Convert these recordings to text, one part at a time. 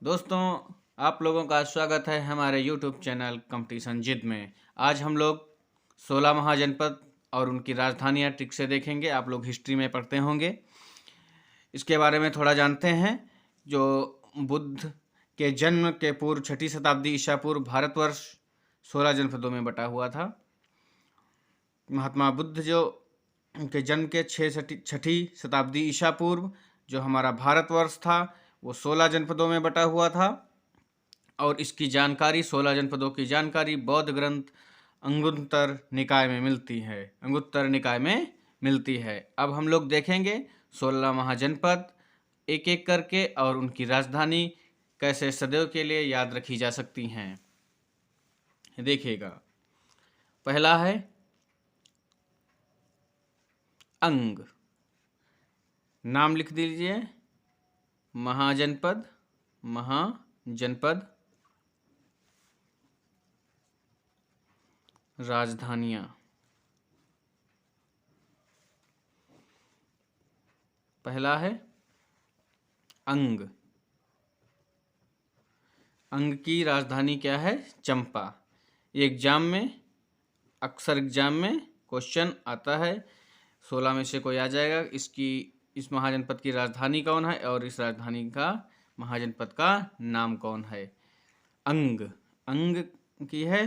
दोस्तों, आप लोगों का स्वागत है हमारे YouTube चैनल कंपटीशन जिद में। आज हम लोग 16 महाजनपद और उनकी राजधानियाँ ट्रिक से देखेंगे। आप लोग हिस्ट्री में पढ़ते होंगे, इसके बारे में थोड़ा जानते हैं। जो बुद्ध के जन्म के पूर्व 6ठी शताब्दी ईसा पूर्व भारतवर्ष 16 जनपदों में बटा हुआ था। महात्मा बुद्ध जो के जन्म के 6ठी शताब्दी ईसा पूर्व जो हमारा भारतवर्ष था वो 16 जनपदों में बटा हुआ था। और इसकी जानकारी 16 जनपदों की जानकारी बौद्ध ग्रंथ अंगुत्तर निकाय में मिलती है। अंगुत्तर निकाय में मिलती है। अब हम लोग देखेंगे 16 महाजनपद एक एक करके और उनकी राजधानी कैसे सदैव के लिए याद रखी जा सकती हैं। देखिएगा, पहला है अंग। नाम लिख दीजिए, महाजनपद। महाजनपद राजधानियां। पहला है अंग। अंग की राजधानी क्या है? चंपा। एग्जाम में, अक्सर एग्जाम में क्वेश्चन आता है। 16 में से कोई आ जाएगा। इस महाजनपद की राजधानी कौन है और इस राजधानी का महाजनपद का नाम कौन है? अंग। अंग की है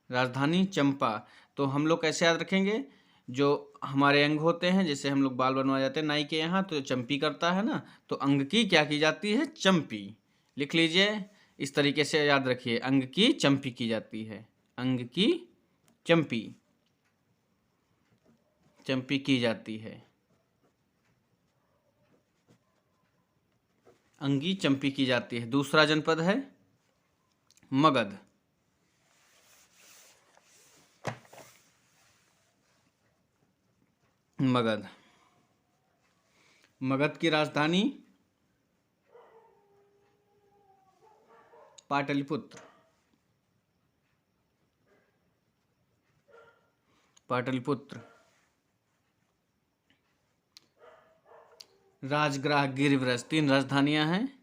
राजधानी चंपा। तो हम लोग कैसे याद रखेंगे? जो हमारे अंग होते हैं, जैसे हम लोग बाल बनवा जाते हैं नाई के यहाँ, तो चंपी करता है ना, तो अंग की क्या की जाती है? चंपी। लिख लीजिए, इस तरीके से याद रखिए, अंग की चंपी की जाती है। अंग की चंपी चंपी की जाती है। अंगी चंपी की जाती है। दूसरा जनपद है मगध। मगध। मगध की राजधानी पाटलिपुत्र। पाटलिपुत्र। राजगृह, गिरिव्रज। 3 राजधानियां हैं।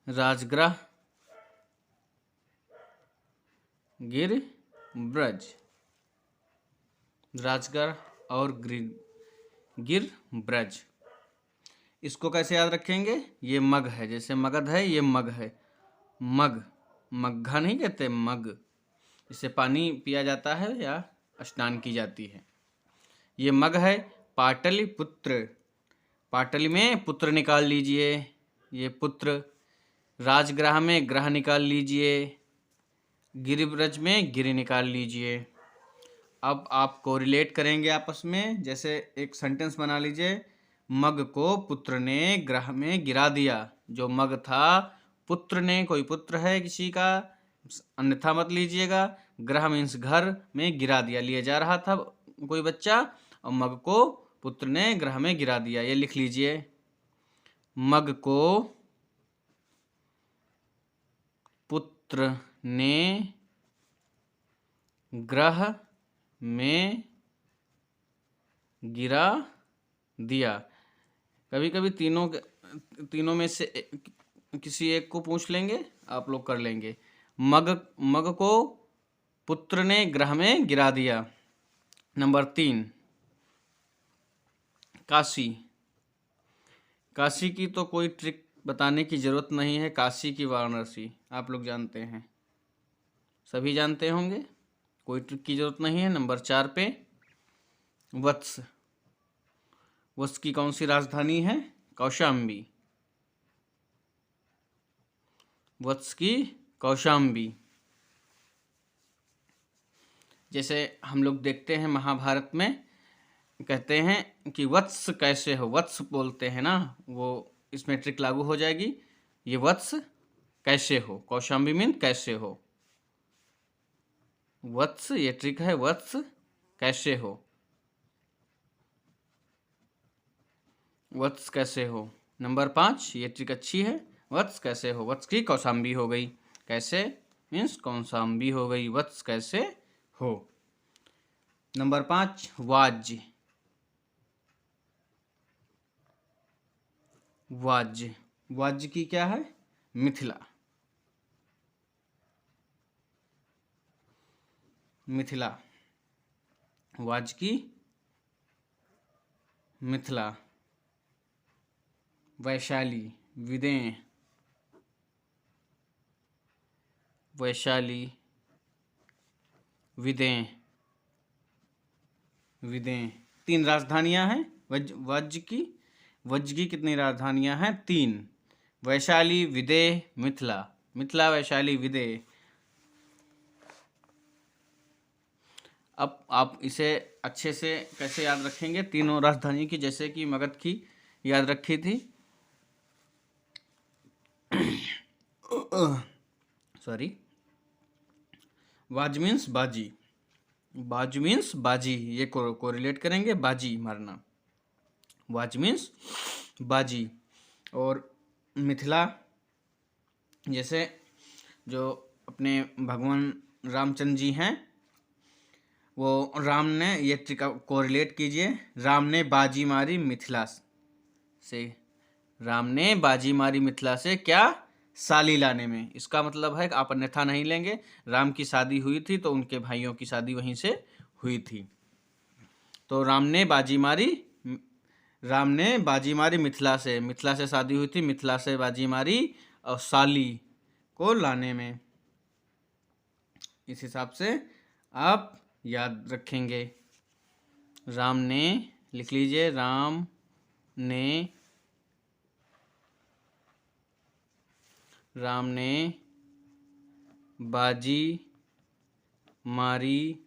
राजगृह, गिरिव्रज। राजगृह और गिरिव्रज। इसको कैसे याद रखेंगे? ये मग है, जैसे मगध है, ये मग है। मग, मग्घा नहीं कहते, मग। इससे पानी पिया जाता है या स्नान की जाती है। ये मग है। पाटलिपुत्र। पाटली में पुत्र निकाल लीजिए, ये पुत्र। राजगृह में ग्रह निकाल लीजिए। गिरिव्रज में गिरि निकाल लीजिए। अब आप कोरिलेट करेंगे आपस में। जैसे एक सेंटेंस बना लीजिए, मग को पुत्र ने ग्रह में गिरा दिया। जो मग था, पुत्र ने, कोई पुत्र है किसी का, अन्यथा मत लीजिएगा। ग्रह मीन्स घर में गिरा दिया, लिया जा रहा था कोई बच्चा, और मग को पुत्र ने ग्रह में गिरा दिया। ये लिख लीजिए, मग को पुत्र ने ग्रह में गिरा दिया। कभी कभी तीनों में से किसी एक को पूछ लेंगे, आप लोग कर लेंगे। मग को पुत्र ने ग्रह में गिरा दिया। नंबर 3, काशी। काशी की तो कोई ट्रिक बताने की जरूरत नहीं है। काशी की वाराणसी आप लोग जानते हैं, सभी जानते होंगे, कोई ट्रिक की जरूरत नहीं है। नंबर 4 पे वत्स। वत्स की कौन सी राजधानी है? कौशाम्बी। वत्स की कौशाम्बी। जैसे हम लोग देखते हैं महाभारत में, कहते हैं कि वत्स कैसे हो, वत्स बोलते हैं ना, वो इसमें ट्रिक लागू हो जाएगी। ये वत्स कैसे हो, कौशाम्बी मीन कैसे हो। वत्स, ये ट्रिक है, वत्स कैसे हो। वत्स कैसे हो। नंबर 5, ये ट्रिक अच्छी है। वत्स कैसे हो, वत्स की कौशाम्बी हो गई। कैसे मीन्स कौशाम्बी हो गई, वत्स कैसे हो। नंबर 5, वाज्य। वाज्य वाजकी क्या है? मिथिला। मिथिला, वाजकी मिथिला। वैशाली, विदेह, वैशाली विदेह, विदेह। 3 राजधानियां हैं वज्र की कितनी राजधानियां हैं? 3। वैशाली, विदेह, मिथिला। मिथिला, वैशाली, विदेह। अब आप इसे अच्छे से कैसे याद रखेंगे? तीनों राजधानी की, जैसे कि मगध की याद रखी थी। सॉरी, वाज मीन्स बाजी, बाज मीन्स बाजी, ये कोरिलेट करेंगे, बाजी मारना। वाज मीन्स बाजी। और मिथिला, जैसे जो अपने भगवान रामचंद्र जी हैं, वो राम ने, ये कोरिलेट कीजिए, राम ने बाजी मारी मिथिला से। राम ने बाजी मारी मिथिला से, क्या? साली लाने में। इसका मतलब है कि आप अन्यथा नहीं लेंगे। राम की शादी हुई थी तो उनके भाइयों की शादी वहीं से हुई थी। तो राम ने बाजी मारी मिथिला से शादी हुई थी, मिथिला से बाजी मारी और साली को लाने में। इस हिसाब से आप याद रखेंगे। राम ने, लिख लीजिए, राम ने बाजी मारी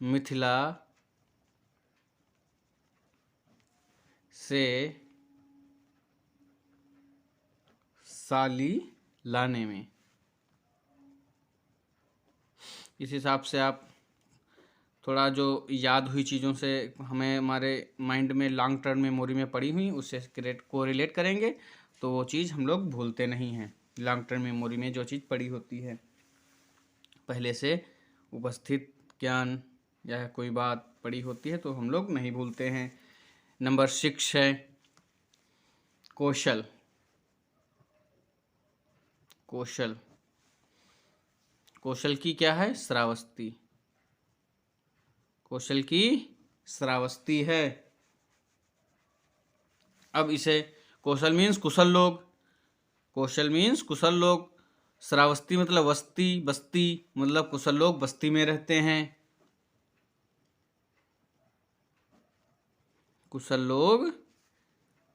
मिथिला से साली लाने में। इस हिसाब से आप थोड़ा जो याद हुई चीज़ों से, हमें हमारे माइंड में लॉन्ग टर्म मेमोरी में पड़ी हुई, उससे कोरिलेट करेंगे तो वो चीज़ हम लोग भूलते नहीं हैं। लॉन्ग टर्म मेमोरी में जो चीज़ पड़ी होती है, पहले से उपस्थित ज्ञान या कोई बात पड़ी होती है तो हम लोग नहीं भूलते हैं। नंबर 6 है कौशल। कौशल, कौशल की क्या है? श्रावस्ती। कौशल की श्रावस्ती है। अब इसे, कौशल मीन्स कुशल लोग, कौशल मीन्स कुशल लोग, श्रावस्ती मतलब बस्ती, बस्ती मतलब कुशल लोग बस्ती में रहते हैं। कुशल लोग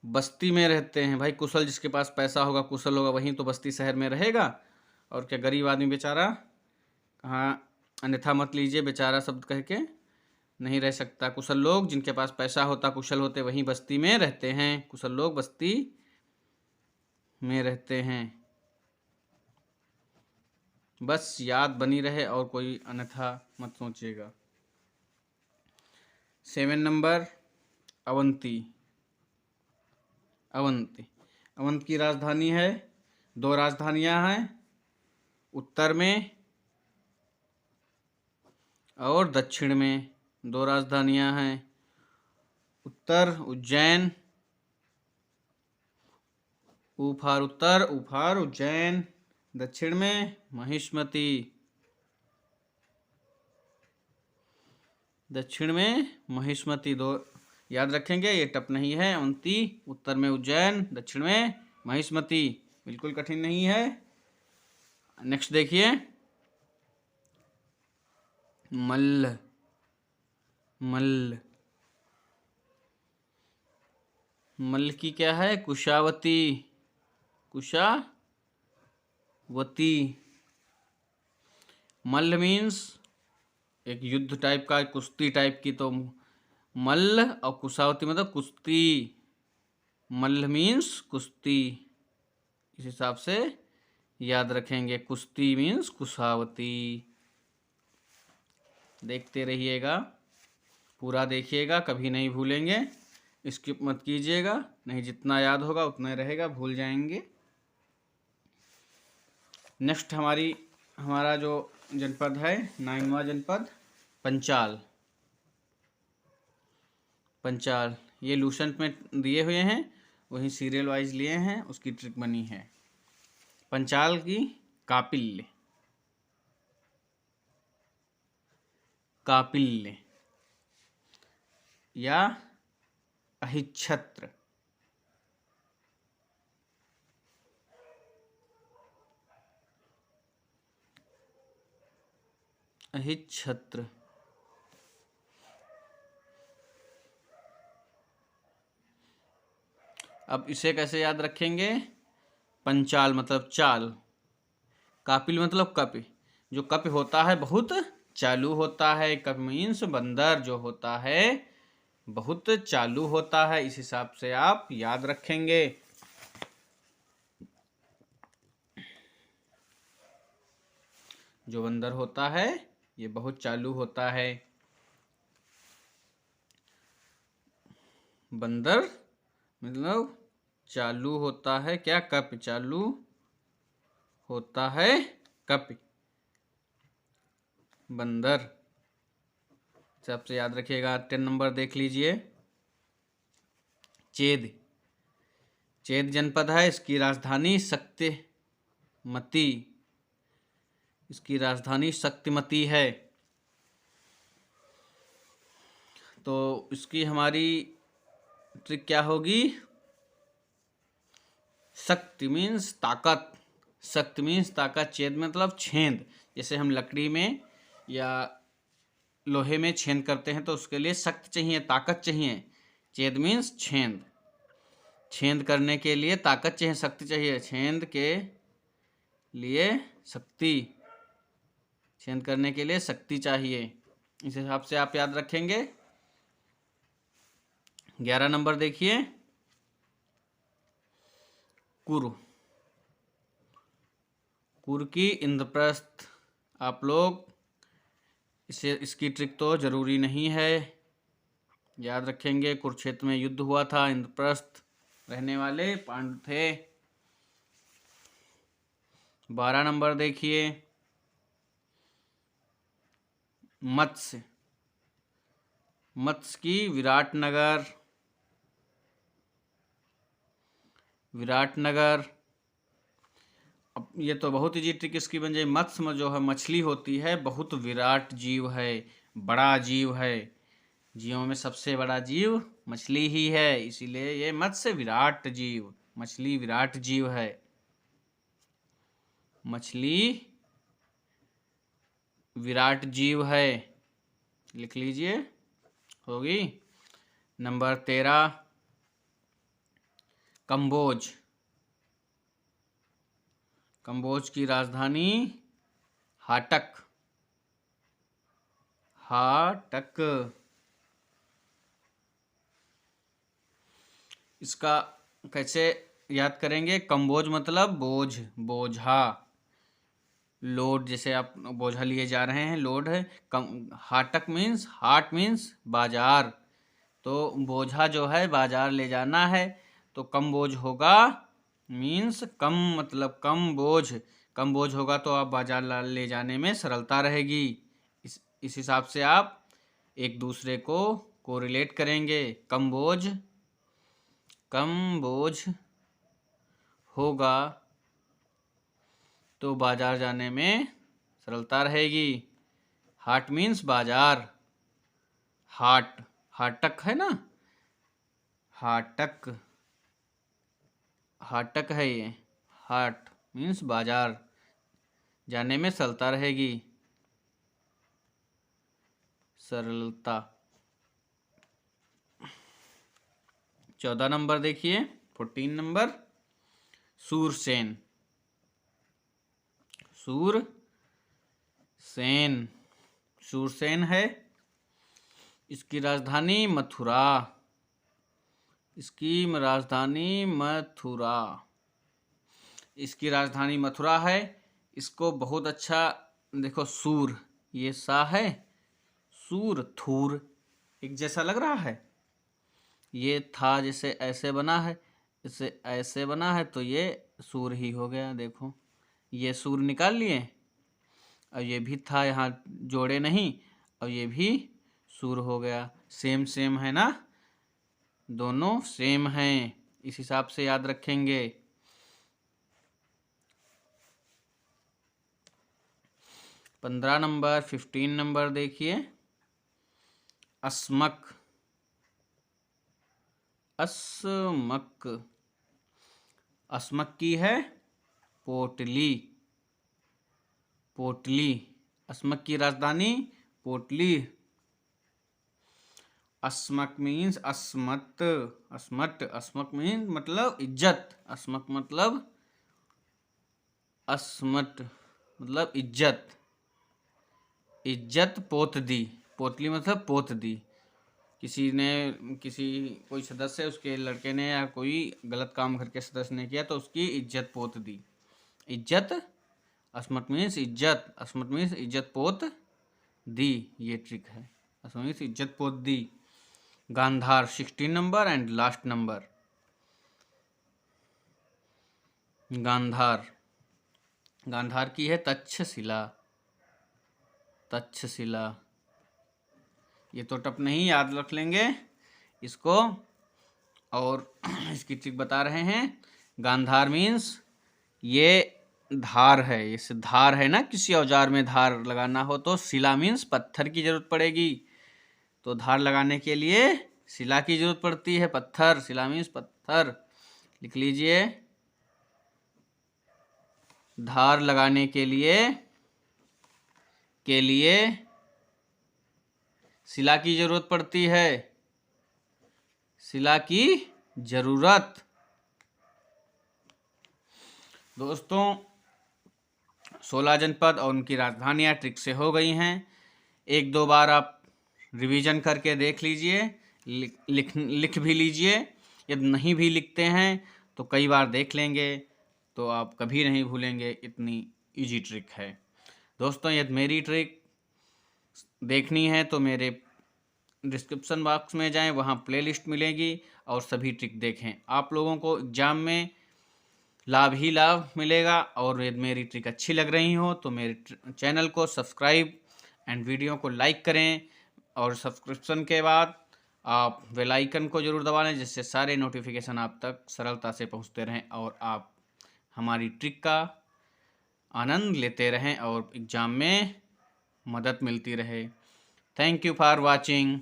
बस्ती में रहते हैं। भाई कुशल, जिसके पास पैसा होगा, कुशल होगा, वहीं तो बस्ती शहर में रहेगा। और क्या, गरीब आदमी बेचारा कहाँ, अन्यथा मत लीजिए, बेचारा शब्द कह के नहीं रह सकता। कुशल लोग, जिनके पास पैसा होता, कुशल होते, वहीं बस्ती में रहते हैं। कुशल लोग बस्ती में रहते हैं। बस याद बनी रहे और कोई अन्यथा मत सोचिएगा। 7 नंबर अवंती। अवंती, अवंत की राजधानी है, 2 राजधानियां हैं, उत्तर में और दक्षिण में 2 राजधानियां हैं। उत्तर उज्जैन, उफार उत्तर, उफार उज्जैन। दक्षिण में महिष्मती, दक्षिण में महिष्मती। 2 याद रखेंगे, ये टफ नहीं है। अवंती, उत्तर में उज्जैन, दक्षिण में महिष्मती, बिल्कुल कठिन नहीं है। नेक्स्ट देखिए, मल्ल। मल्ल, मल्ल की क्या है? कुशावती। कुशावती। मल्ल मीन्स एक युद्ध टाइप का, कुश्ती टाइप की। तो मल्ल और कुशावती मतलब कुश्ती। मल्ल मीन्स कुश्ती। इस हिसाब से याद रखेंगे। कुश्ती मीन्स कुशावती। देखते रहिएगा, पूरा देखिएगा, कभी नहीं भूलेंगे। स्किप मत कीजिएगा, नहीं जितना याद होगा उतना ही रहेगा, भूल जाएंगे। नेक्स्ट हमारा जो जनपद है, 9वां जनपद पंचाल। पंचाल, ये लूसेंट में दिए हुए हैं, वहीं सीरियल वाइज लिए हैं, उसकी ट्रिक बनी है। पंचाल की कापिल्य, कापिल्य या अहिच्छत्र, अहिच्छत्र। अब इसे कैसे याद रखेंगे? पंचाल मतलब चाल, कापिल मतलब कपि। जो कपि होता है बहुत चालू होता है, कपि मीन्स बंदर जो होता है बहुत चालू होता है, इस हिसाब से आप याद रखेंगे। जो बंदर होता है ये बहुत चालू होता है। बंदर मतलब चालू होता है, क्या? कपि, चालू होता है कपि, बंदर। सबसे याद रखिएगा। 10 नंबर देख लीजिए। चेद, चेद जनपद है, इसकी राजधानी शक्तिमती, इसकी राजधानी शक्तिमती है। तो इसकी हमारी ट्रिक क्या होगी? शक्ति मीन्स ताकत, शक्ति मीन्स ताकत, छेद मतलब छेद। जैसे हम लकड़ी में या लोहे में छेद करते हैं तो उसके लिए शक्ति चाहिए, ताकत चाहिए। छेद मीन्स छेद, छेद करने के लिए ताकत चाहिए, शक्ति चाहिए। छेद के लिए शक्ति, छेद करने के लिए शक्ति चाहिए। इस हिसाब से आप याद रखेंगे। 11 नंबर देखिए। कुरु, कुरु की इंद्रप्रस्थ। आप लोग इसे, इसकी ट्रिक तो जरूरी नहीं है, याद रखेंगे। कुरुक्षेत्र में युद्ध हुआ था, इंद्रप्रस्थ रहने वाले पांडु थे। 12 नंबर देखिए। मत्स्य, मत्स्य की विराटनगर, विराटनगर। अब ये तो बहुत इजी ट्रिक इसकी बन जाए। मत्स्य में जो है मछली होती है, बहुत विराट जीव है, बड़ा जीव है। जीवों में सबसे बड़ा जीव मछली ही है, इसीलिए ये मत्स्य विराट जीव, मछली विराट जीव है। मछली विराट जीव है, लिख लीजिए, होगी। नंबर 13 कंबोज, कंबोज की राजधानी हाटक, हाटक। इसका कैसे याद करेंगे? कंबोज मतलब बोझ, बोझा, लोड। जैसे आप बोझा लिए जा रहे हैं, लोड है। हाटक मीन्स, हाट मीन्स बाजार, तो बोझा जो है बाजार ले जाना है, तो कम बोझ होगा। मीन्स कम मतलब कम बोझ, कम बोझ होगा तो आप बाजार ले जाने में सरलता रहेगी। इस हिसाब से आप एक दूसरे को कोरिलेट करेंगे। कम बोझ, कम बोझ होगा तो बाजार जाने में सरलता रहेगी। हाट मीन्स बाजार, हाट, हाटक है ना, हाटक, हाटक है ये। हाट मीन्स बाजार, जाने में सरलता रहेगी, सरलता। 14 नंबर देखिए। 14 नंबर सूरसेन, सूरसेन, सूरसेन है। इसकी राजधानी मथुरा, इसकी राजधानी मथुरा, इसकी राजधानी मथुरा है। इसको बहुत अच्छा देखो, सूर, ये सा है, सूर, थूर एक जैसा लग रहा है। ये था जैसे ऐसे बना है, इसे ऐसे बना है, तो ये सूर ही हो गया। देखो ये सूर निकाल लिए, और ये भी था यहाँ जोड़े नहीं, और ये भी सूर हो गया। सेम सेम है ना, दोनों सेम हैं, इस हिसाब से याद रखेंगे। 15 नंबर, 15 नंबर देखिए, अस्मक, अस्मक, अस्मक की है पोटली, पोटली, अस्मक की राजधानी पोटली। अस्मक मीन्स अस्मत, अस्मत, अस्मक मीन्स मतलब इज्जत, अस्मक मतलब अस्मत मतलब इज्जत, इज्जत पोत दी, पोतली मतलब पोत दी। किसी ने, किसी कोई सदस्य, उसके लड़के ने या कोई गलत काम करके सदस्य ने किया तो उसकी इज्जत पोत दी। इज्जत, अस्मत मीन्स इज्जत, अस्मत मीन्स इज्जत पोत दी, ये ट्रिक है। अस्मत मीन्स इज्जत पोत दी। Gandhara 16 number and last number, Gandhara, Gandhara की है तक्षशिला, तक्षशिला। ये तो टप नहीं, याद रख लेंगे इसको। और इसकी ट्रिक बता रहे हैं। गांधार मीन्स ये धार है, ये धार है ना, किसी औजार में धार लगाना हो तो शिला मीन्स पत्थर की जरूरत पड़ेगी, तो धार लगाने के लिए शिला की जरूरत पड़ती है, पत्थर, शिला मीन्स पत्थर। लिख लीजिए, धार लगाने के लिए शिला की जरूरत पड़ती है, शिला की जरूरत। दोस्तों 16 जनपद और उनकी राजधानियां ट्रिक से हो गई हैं। एक दो बार आप रिवीजन करके देख लीजिए, लिख भी लीजिए। यदि नहीं भी लिखते हैं तो कई बार देख लेंगे तो आप कभी नहीं भूलेंगे, इतनी इजी ट्रिक है। दोस्तों यदि मेरी ट्रिक देखनी है तो मेरे डिस्क्रिप्शन बॉक्स में जाएं, वहाँ प्लेलिस्ट मिलेगी और सभी ट्रिक देखें। आप लोगों को एग्जाम में लाभ ही लाभ मिलेगा। और यदि मेरी ट्रिक अच्छी लग रही हो तो मेरे चैनल को सब्सक्राइब एंड वीडियो को लाइक करें, और सब्सक्रिप्शन के बाद आप बेल आइकन को ज़रूर दबा लें, जिससे सारे नोटिफिकेशन आप तक सरलता से पहुंचते रहें और आप हमारी ट्रिक का आनंद लेते रहें और एग्ज़ाम में मदद मिलती रहे। Thank you for watching.